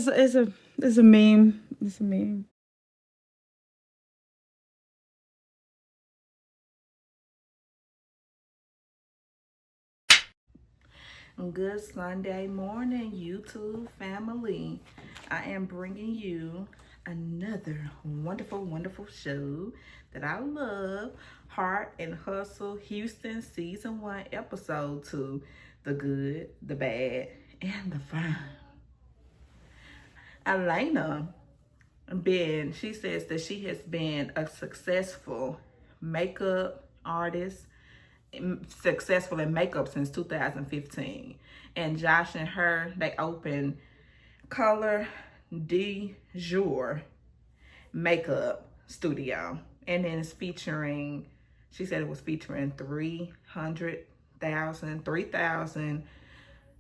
it's a meme. It's a meme. Good Sunday morning, YouTube family. I am bringing you another wonderful, wonderful show that I love, Heart and Hustle Houston Season 1, Episode 2, The Good, the Bad, and the Fine. Elena she says that she has been a successful makeup artist, successful in makeup since 2015. And Josh and her, they opened Color de Jour makeup studio. And then it's featuring, she said it was featuring 3,000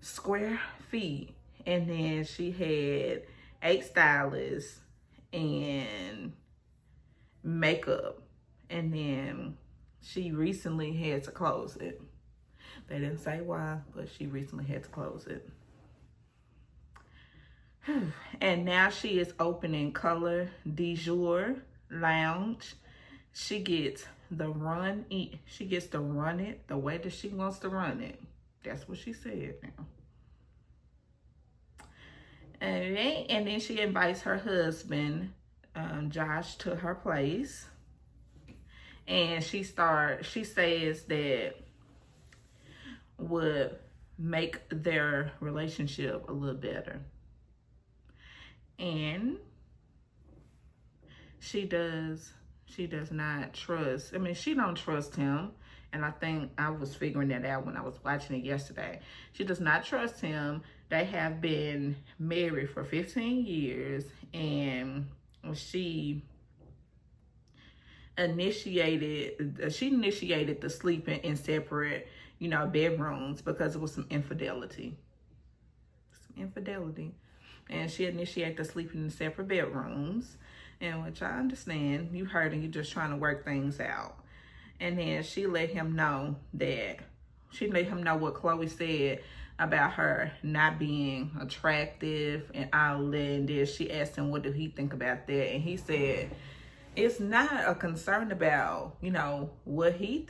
square feet. And then she had 8 stylists and makeup. And then she recently had to close it. They didn't say why, but she recently had to close it. And now she is opening Color de Jour Lounge. She gets she gets to run it the way that she wants to run it. That's what she said now. And then she invites her husband, Josh, to her place. And she says that would make their relationship a little better. And she does not trust, she don't trust him. And I think I was figuring that out when I was watching it yesterday. She does not trust him. They have been married for 15 years, and she initiated the sleeping in separate, bedrooms because it was some infidelity. And she initiated the sleeping in separate bedrooms, and which I understand. You heard, and you're just trying to work things out. And then she let him know what Chloe said about her not being attractive and all that. And then she asked him, what did he think about that? And he said, it's not a concern about, what she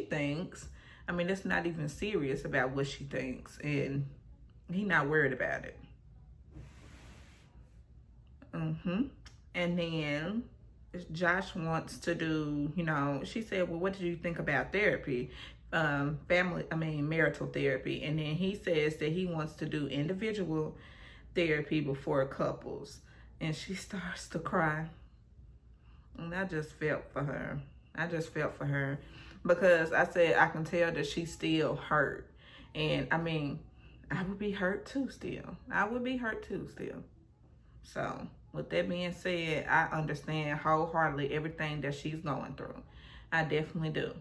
thinks. It's not even serious about what she thinks. And he's not worried about it. And then Josh wants to do, she said, well, what did you think about therapy? Marital therapy. And then he says that he wants to do individual therapy before couples. And she starts to cry. And I just felt for her. Because I said, I can tell that she's still hurt. And I would be hurt too still. So with that being said, I understand wholeheartedly everything that she's going through. I definitely do.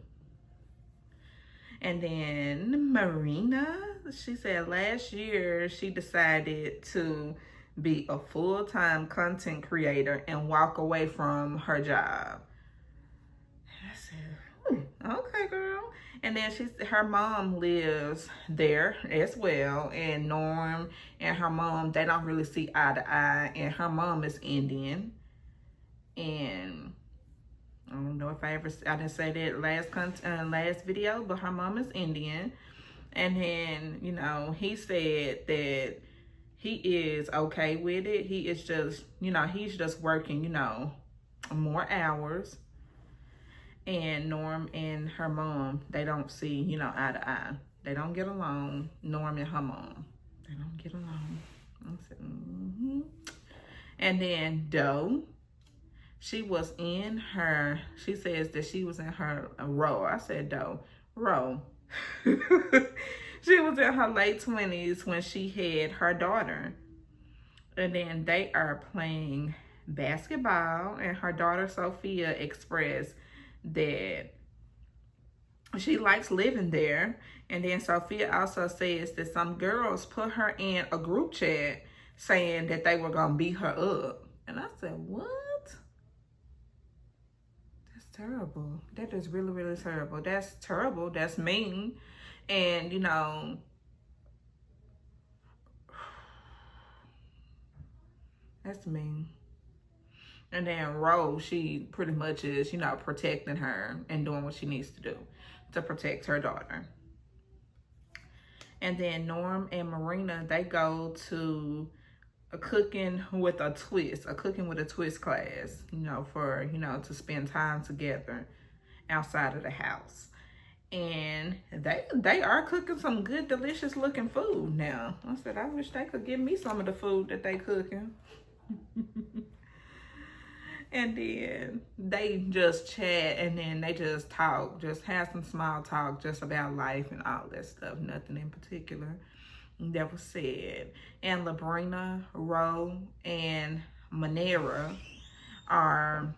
And then Marina, she said last year she decided to be a full-time content creator and walk away from her job. I said, okay, girl. And then her mom lives there as well. And Norm and her mom, they don't really see eye to eye. And her mom is Indian. And I don't know if I didn't say that last video, but her mom is Indian. And then, he said that he is okay with it. He is just, he's just working, more hours. And Norm and her mom, they don't see, eye to eye. They don't get along. Norm and her mom, they don't get along. I said, And then Doe, she says that she was in her row. I said, Doe, row. She was in her late 20s when she had her daughter. And then they are playing basketball, and her daughter Sophia expressed that she likes living there. And then Sophia also says that some girls put her in a group chat saying that they were gonna beat her up. And I said, what? That's terrible. That is really, really terrible. That's terrible. That's mean. And That's mean. And then Rose, she pretty much is, you know, protecting her and doing what she needs to do to protect her daughter. And then Norm and Marina, they go to a cooking with a twist class, you know, for, you know, to spend time together outside of the house. And they are cooking some good, delicious looking food now. I said, I wish they could give me some of the food that they cooking. And then they just chat, and then they just talk, just have some small talk just about life and all that stuff. Nothing in particular that was said. And Labrina, Ro, and Manera are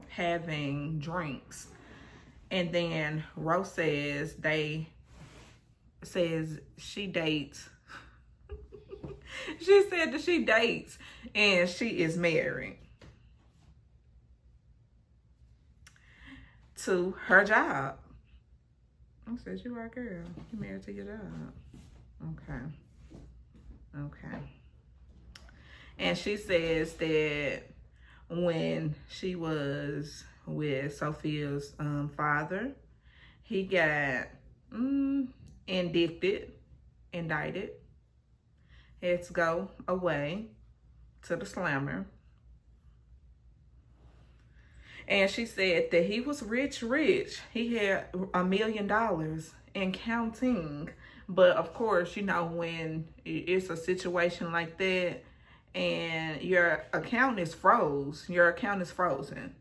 having drinks. And then Ro says she dates. She said that she dates and she is married to her job. I said, you are, girl. You married to your job. Okay. And she says that when she was with Sophia's father, he got indicted, had to go away to the slammer. And she said that he was rich. He had $1 million and counting. But of course, you know, when it's a situation like that and your account is frozen.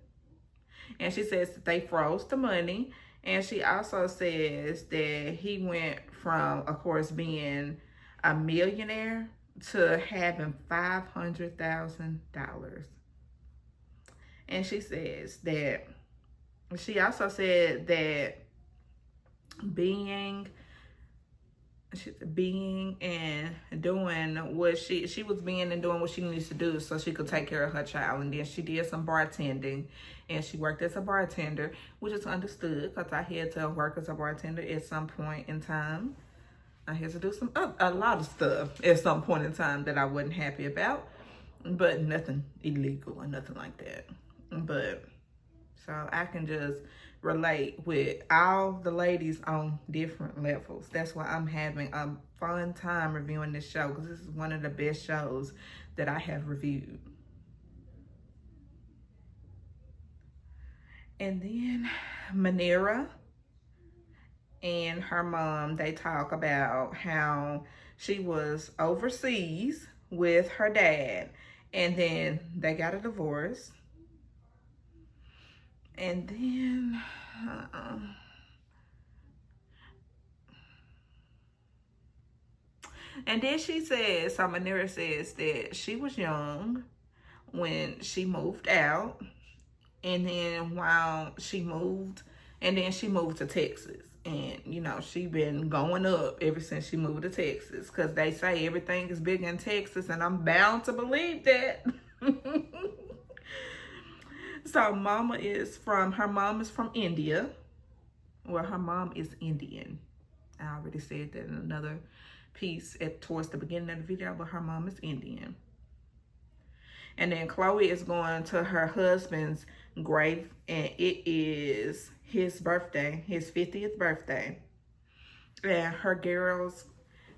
And she says that they froze the money. And she also says that he went from, of course, being a millionaire to having $500,000. And she says that, she also said that being and doing what she was being and doing what she needs to do so she could take care of her child. And then she did some bartending, and she worked as a bartender, which is understood because I had to work as a bartender at some point in time. I had to do a lot of stuff at some point in time that I wasn't happy about, but nothing illegal or nothing like that. But so I can just relate with all the ladies on different levels. That's why I'm having a fun time reviewing this show, because this is one of the best shows that I have reviewed. And then Manera and her mom, they talk about how she was overseas with her dad, and then they got a divorce. And then she says, so Manera says that she was young when she moved out, and then while she moved, and then she moved to Texas. And, you know, she been going up ever since she moved to Texas, because they say everything is big in Texas, and I'm bound to believe that. So her mom is from India. Well, her mom is Indian. I already said that in another piece towards the beginning of the video, but her mom is Indian. And then Chloe is going to her husband's grave, and it is his birthday, his 50th birthday. And her girls,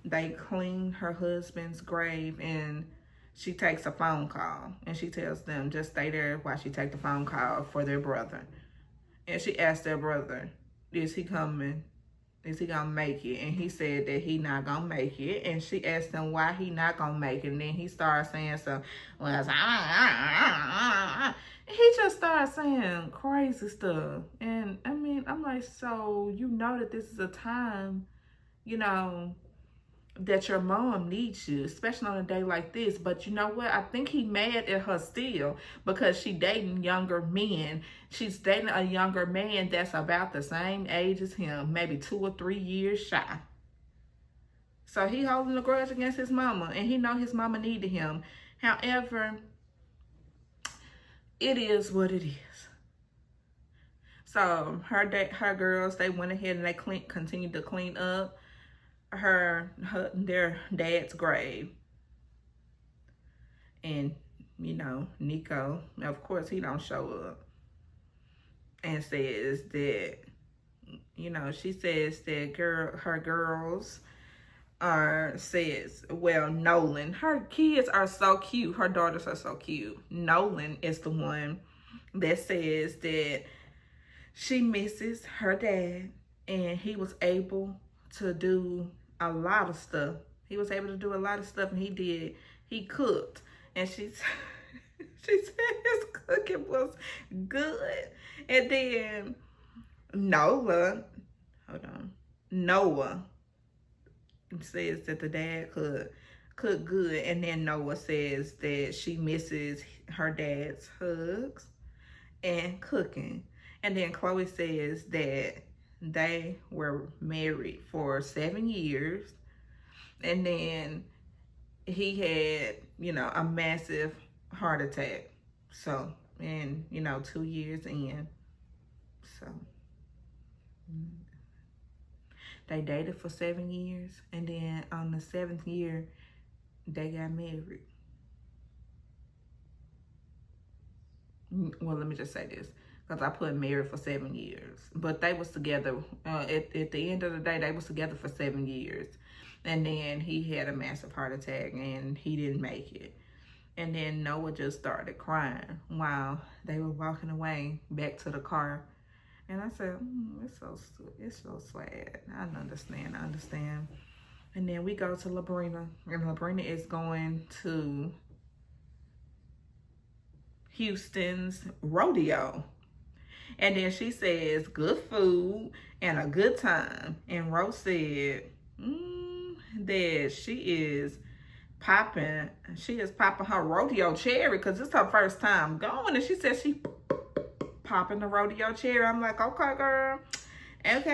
they clean her husband's grave, and she takes a phone call, and she tells them just stay there while she takes the phone call for their brother. And she asked their brother, is he coming? Is he gonna make it? And he said that he not gonna make it. And she asked him why he not gonna make it. And then he started saying some, he just started saying crazy stuff. And I mean, I'm like, so you know that this is a time, you know, that your mom needs you, especially on a day like this. But you know what? I think he mad at her still because she dating younger men. She's dating a younger man that's about the same age as him, maybe 2 or 3 years shy. So he holding a grudge against his mama, and he know his mama needed him. However, it is what it is. So her girls, they went ahead and they continued to clean up their dad's grave. And Nico, of course, he don't show up and says that, she says that her girls Nolan, her kids are so cute. Her daughters are so cute. Nolan is the one that says that she misses her dad, and he was able to do a lot of stuff. And he cooked. And she said his cooking was good. And then Noah says that the dad cook good, and then Noah says that she misses her dad's hugs and cooking. And then Chloe says that they were married for 7 years, and then he had, a massive heart attack. So, and 2 years in, so they dated for 7 years, and then on the 7th year, they got married. Well, let me just say this, because I put married for 7 years. But they was together, at the end of the day, they was together for 7 years. And then he had a massive heart attack, and he didn't make it. And then Noah just started crying while they were walking away back to the car. And I said, it's so sad. I understand. And then we go to Labrina, and Labrina is going to Houston's rodeo. And then she says, good food and a good time. And Rose said that she is popping her rodeo cherry, because it's her first time going. And she said she popping the rodeo cherry. I'm like, okay, girl. And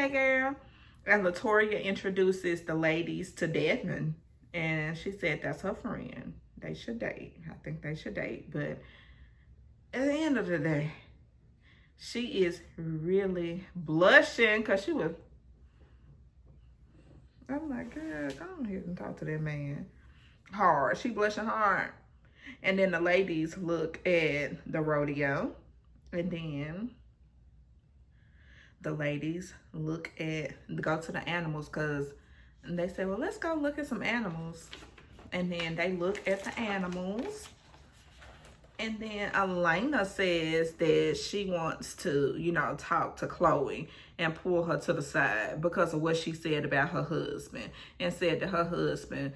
Latoya introduces the ladies to Desmond, and she said that's her friend. They should date. I think they should date. But at the end of the day, she is really blushing, because I'm like, girl, go ahead and talk to that man. Hard. She blushing hard. And then the ladies look at the rodeo, and then the ladies go to the animals, because they say, well, let's go look at some animals. And then they look at the animals. And then Elena says that she wants to, talk to Chloe and pull her to the side because of what she said about her husband, and said that her husband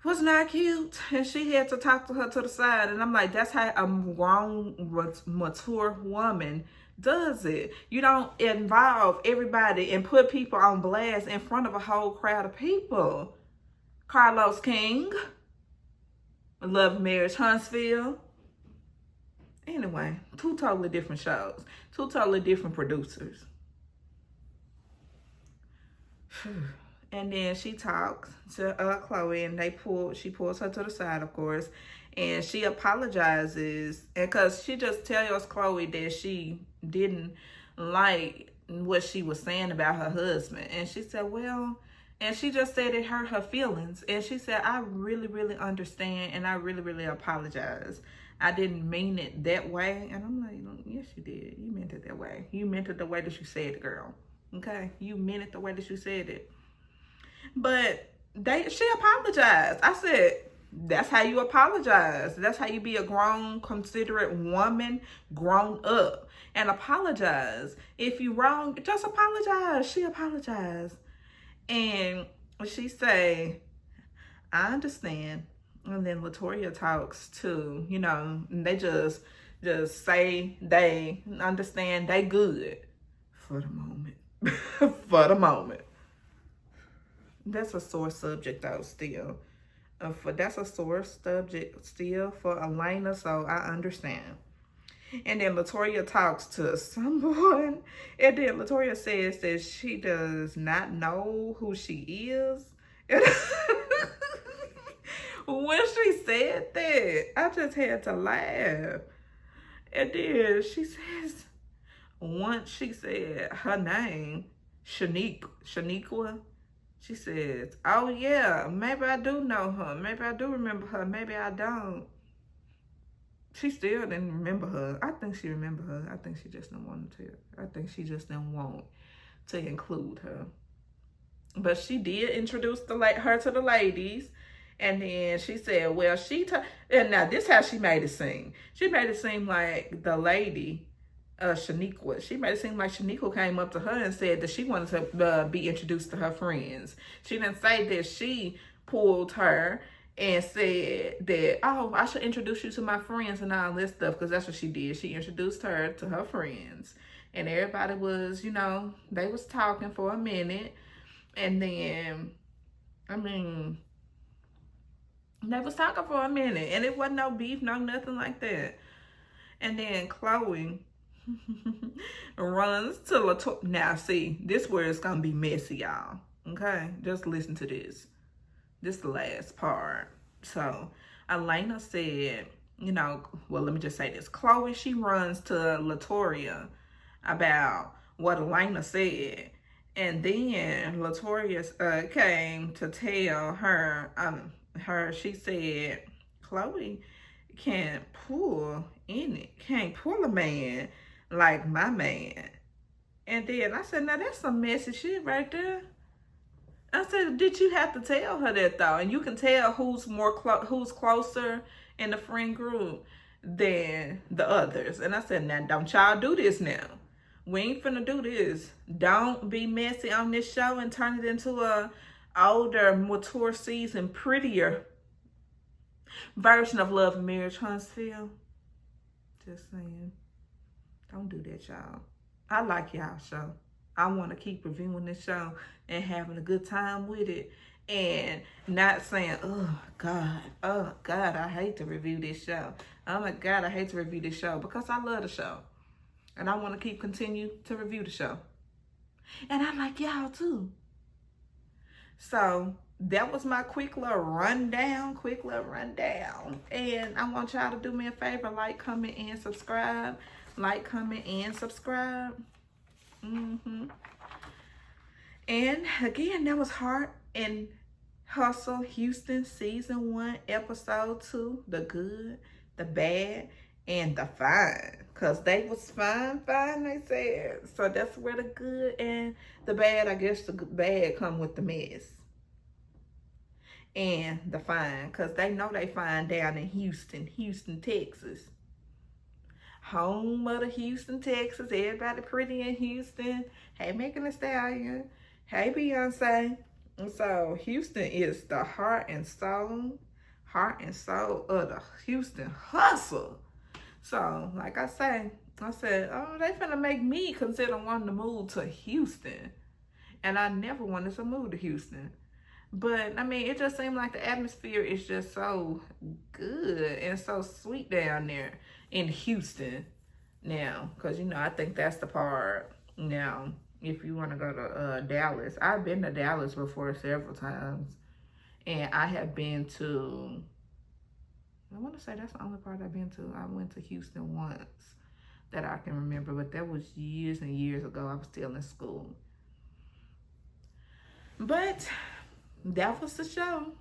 was not cute, and she had to talk to her to the side. And I'm like, that's how a grown, mature woman does it. You don't involve everybody and put people on blast in front of a whole crowd of people. Carlos King, Love, Marriage, Huntsville. Anyway, 2 totally different shows, 2 totally different producers. And then she talks to Chloe, and she pulls her to the side, of course, and she apologizes, and because she just tells Chloe that she didn't like what she was saying about her husband. And she said, well, and she just said it hurt her feelings. And she said, I really, really understand, and I really, really apologize. I didn't mean it that way. And I'm like, yes, you did. You meant it that way. You meant it the way that you said it, girl. Okay? You meant it the way that you said it. But she apologized. I said, that's how you apologize. That's how you be a grown, considerate woman, grown up, and apologize. If you wrong, just apologize. She apologized. And she say, I understand. And then Latoya talks too, and they just say they understand, they good for the moment. For the moment. That's a sore subject though, still. That's a sore subject still for Elena, so I understand. And then Latoya talks to someone, and then Latoya says that she does not know who she is. When she said that, I just had to laugh. And then she says, once she said her name, Shaniqua, she says, oh yeah, maybe I do know her. Maybe I do remember her. Maybe I don't. She still didn't remember her. I think she remembered her. I think she just didn't want to. I think she just didn't want to include her. But she did introduce her to the ladies. And then she said, well, and now this how she made it seem. She made it seem like the lady, Shaniqua, she made it seem like Shaniqua came up to her and said that she wanted to be introduced to her friends. She didn't say that she pulled her and said that, oh, I should introduce you to my friends and all this stuff, because that's what she did. She introduced her to her friends. And everybody was, they was talking for a minute. And then, they was talking for a minute, and it wasn't no beef, no nothing like that. And then Chloe runs to Latoya. Now, see, this where it's gonna be messy, y'all. Okay, just listen to this. This the last part. So, Elena said, well, let me just say this. Chloe, she runs to Latoya about what Elena said. And then Latoya came to tell her, she said, Chloe can't pull a man like my man. And then I said, now that's some messy shit right there. I said, did you have to tell her that though? And you can tell who's closer in the friend group than the others. And I said, now don't y'all do this now. We ain't finna do this. Don't be messy on this show and turn it into a older, mature season, prettier version of Love and Marriage, Huntsville. Just saying. Don't do that, y'all. I like y'all show. I want to keep reviewing this show and having a good time with it. And not saying, oh, God, I hate to review this show. Oh, my God, I hate to review this show, because I love the show. And I want to continue to review the show. And I like y'all too. So that was my quick little rundown. And I want y'all to do me a favor. Like, comment, and subscribe. Like, comment, and subscribe. And again, that was Heart and Hustle Houston Season 1, Episode 2. The good, the bad, and the fine. Because they was fine, they said. So that's where the good and the bad, I guess the bad come with the mess. And the fine, because they know they fine down in Houston, Texas. Home of the Houston, Texas. Everybody pretty in Houston. Hey, Megan Thee Stallion. Hey, Beyonce. And so Houston is the heart and soul of the Houston hustle. So, like I said, oh, they finna make me consider wanting to move to Houston. And I never wanted to move to Houston. But, it just seemed like the atmosphere is just so good and so sweet down there in Houston now. Because, I think that's the part now. If you want to go to Dallas. I've been to Dallas before several times. And I have been to... I want to say that's the only part I've been to. I went to Houston once that I can remember, but that was years and years ago. I was still in school. But that was the show.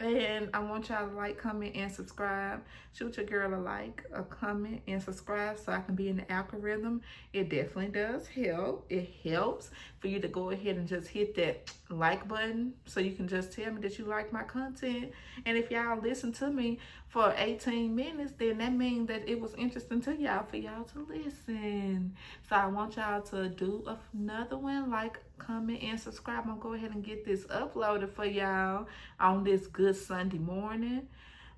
And I want y'all to like, comment, and subscribe. Shoot your girl a like, a comment, and subscribe so I can be in the algorithm. It definitely does help. It helps for you to go ahead and just hit that like button so you can just tell me that you like my content. And if y'all listen to me for 18 minutes, then that means that it was interesting to y'all for y'all to listen. So I want y'all to do another one, like, comment, and subscribe. I'm gonna go ahead and get this uploaded for y'all on this good Sunday morning.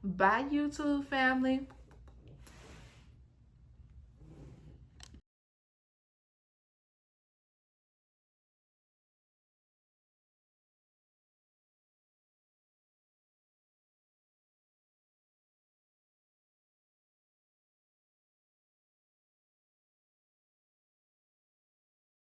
Bye, YouTube family.